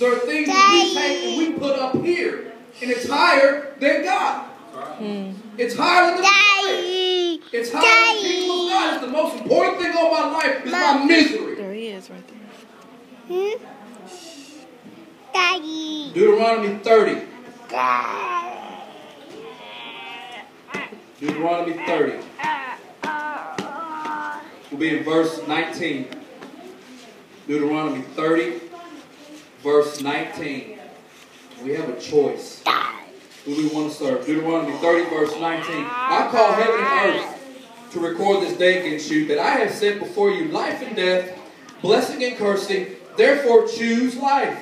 There are things that we take and we put up here. And it's higher than God. It's higher than the Messiah. It's higher than the kingdom of God. It's the most important thing on my life is my misery. There he is right there. Daddy. Deuteronomy 30. Deuteronomy 30. We'll be in verse 19. Deuteronomy 30, verse 19. We have a choice. Who do we want to serve? Deuteronomy 30, verse 19. I call heaven and earth to record this day against you, that I have set before you life and death, blessing and cursing. Therefore choose life,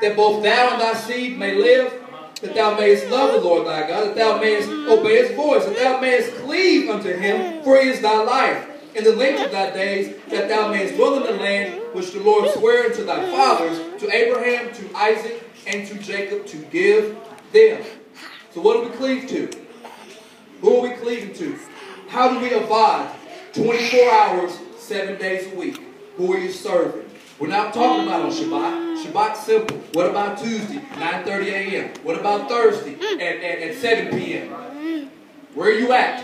that both thou and thy seed may live, that thou mayest love the Lord thy God, that thou mayest obey his voice, that thou mayest cleave unto him, for he is thy life, and the length of thy days, that thou mayest dwell in the land which the Lord sware unto thy fathers, to Abraham, to Isaac, and to Jacob, to give them. So what do we cleave to? Who are we cleaving to? How do we abide 24 hours, 7 days a week? Who are you serving? We're not talking about on Shabbat. Shabbat's simple. What about Tuesday, 9:30 a.m.? What about Thursday at 7 p.m.? Where are you at?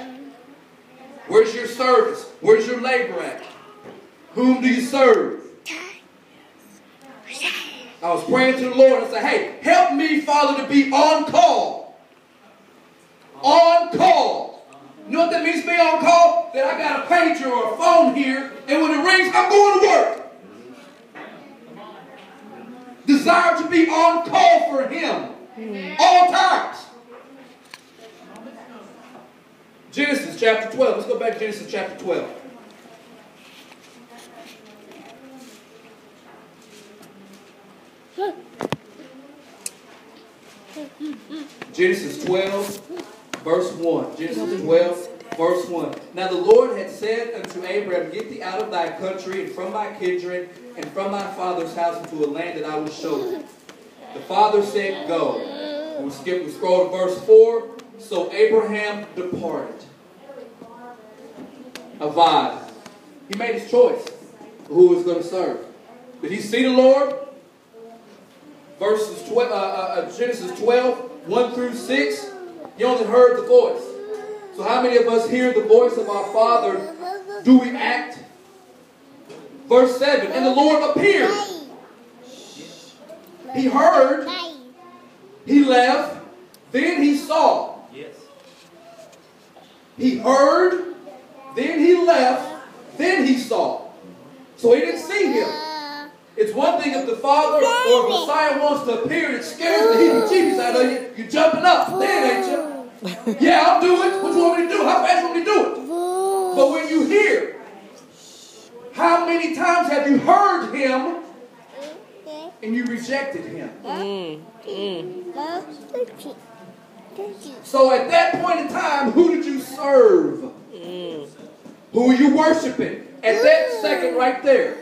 Where's your service? Where's your labor at? Whom do you serve? I was praying to the Lord and said, hey, help me, Father, to be on call. On call. You know what that means to be on call? That I got a pager or a phone here, and when it rings, I'm going to work. Desire to be on call for him. All times. Genesis chapter 12. Let's go back to Genesis chapter 12. Genesis 12, verse 1. Genesis 12, verse 1. Now the Lord had said unto Abraham, get thee out of thy country and from thy kindred and from thy father's house into a land that I will show thee. The father said, go. And we scroll to verse 4. So Abraham departed. Avad. He made his choice of who he was going to serve. Did he see the Lord? Genesis 12, 1 through 6. He only heard the voice. So how many of us hear the voice of our Father? Do we act? Verse 7. And the Lord appeared. He heard. He left. Then he saw. He heard. Then he left. Then he saw. So he didn't see him. It's one thing if the Father or Messiah wants to appear and it scares the heebie-jeebies out of you. You're jumping up. There, ain't you? Yeah, I'll do it. What you want me to do? How fast you want me to do it? But when you hear, how many times have you heard him and you rejected him? So at that point in time, who did you serve? Who are you worshiping? At that second right there.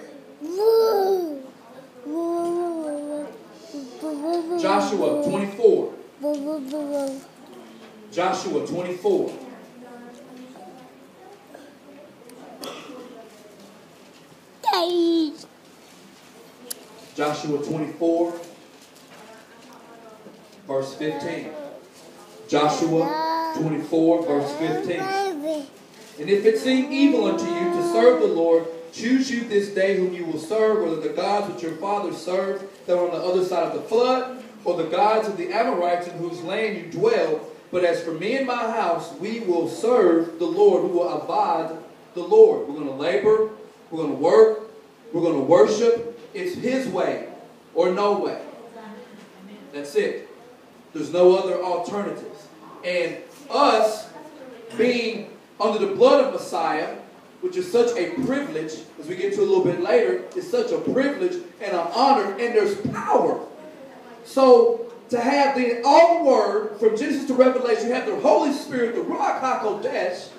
Joshua 24. Joshua 24. Joshua 24, verse 15. Joshua 24, verse 15. And if it seem evil unto you to serve the Lord, choose you this day whom you will serve, whether the gods which your fathers served that are on the other side of the flood, or the gods of the Amorites in whose land you dwell. But as for me and my house, we will serve the Lord. We will abide the Lord. We're going to labor. We're going to work. We're going to worship. It's his way or no way. That's it. There's no other alternatives. And us being under the blood of Messiah, which is such a privilege, as we get to a little bit later, is such a privilege and an honor, and there's power. So to have all the word from Genesis to Revelation, you have the Holy Spirit, the Ruach HaKodesh.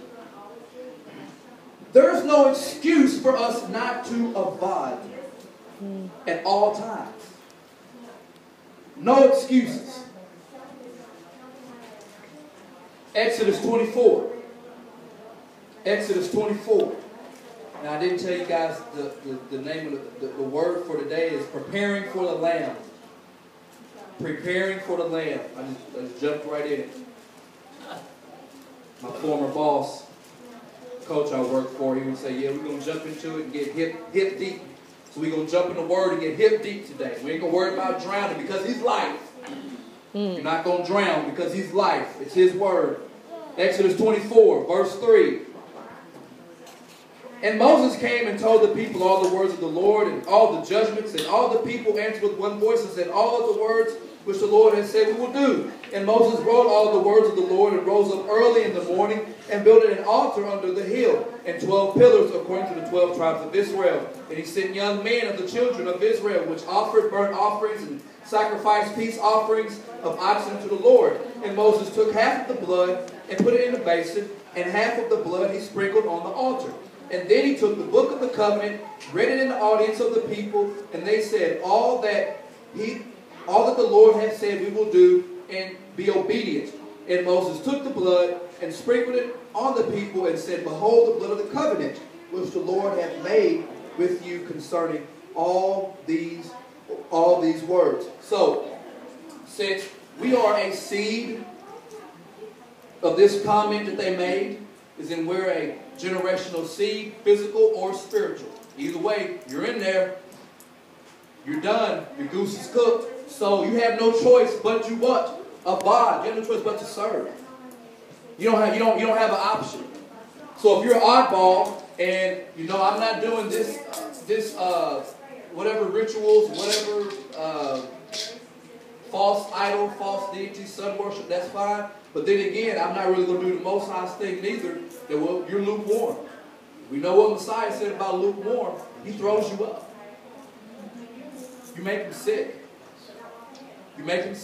There's no excuse for us not to abide at all times. No excuses. Exodus 24. Exodus 24. Now I didn't tell you guys the name of the word for today is preparing for the Lamb. preparing for the Lamb. I just jumped right in it. My former boss, coach I worked for, he would say, yeah, we're going to jump into it and get hip deep. So we're going to jump in the Word and get hip deep today. We ain't going to worry about drowning because He's life. You're not going to drown because He's life. It's His Word. Exodus 24, verse 3. And Moses came and told the people all the words of the Lord and all the judgments, and all the people answered with one voice and said, all of the words which the Lord has said we will do. And Moses wrote all the words of the Lord and rose up early in the morning and built an altar under the hill and 12 pillars according to the 12 tribes of Israel. And he sent young men of the children of Israel, which offered burnt offerings and sacrificed peace offerings of oxen to the Lord. And Moses took half of the blood and put it in a basin, and half of the blood he sprinkled on the altar. And then he took the book of the covenant, read it in the audience of the people, and they said, all that the Lord has said we will do, and be obedient. And Moses took the blood and sprinkled it on the people and said, behold the blood of the covenant, which the Lord hath made with you concerning all these words. So, since we are a seed of this comment that they made, is in we're a generational seed, physical or spiritual. Either way, you're in there. You're done. Your goose is cooked. So you have no choice but to what? Abide. You have no choice but to serve. You don't have an option. So if you're an oddball and I'm not doing this whatever rituals, whatever false idol, false deity, sun worship, that's fine. But then again, I'm not really going to do the Most High's thing neither. That you're lukewarm. We know what Messiah said about lukewarm. He throws you up. You make him sick. You make him sick.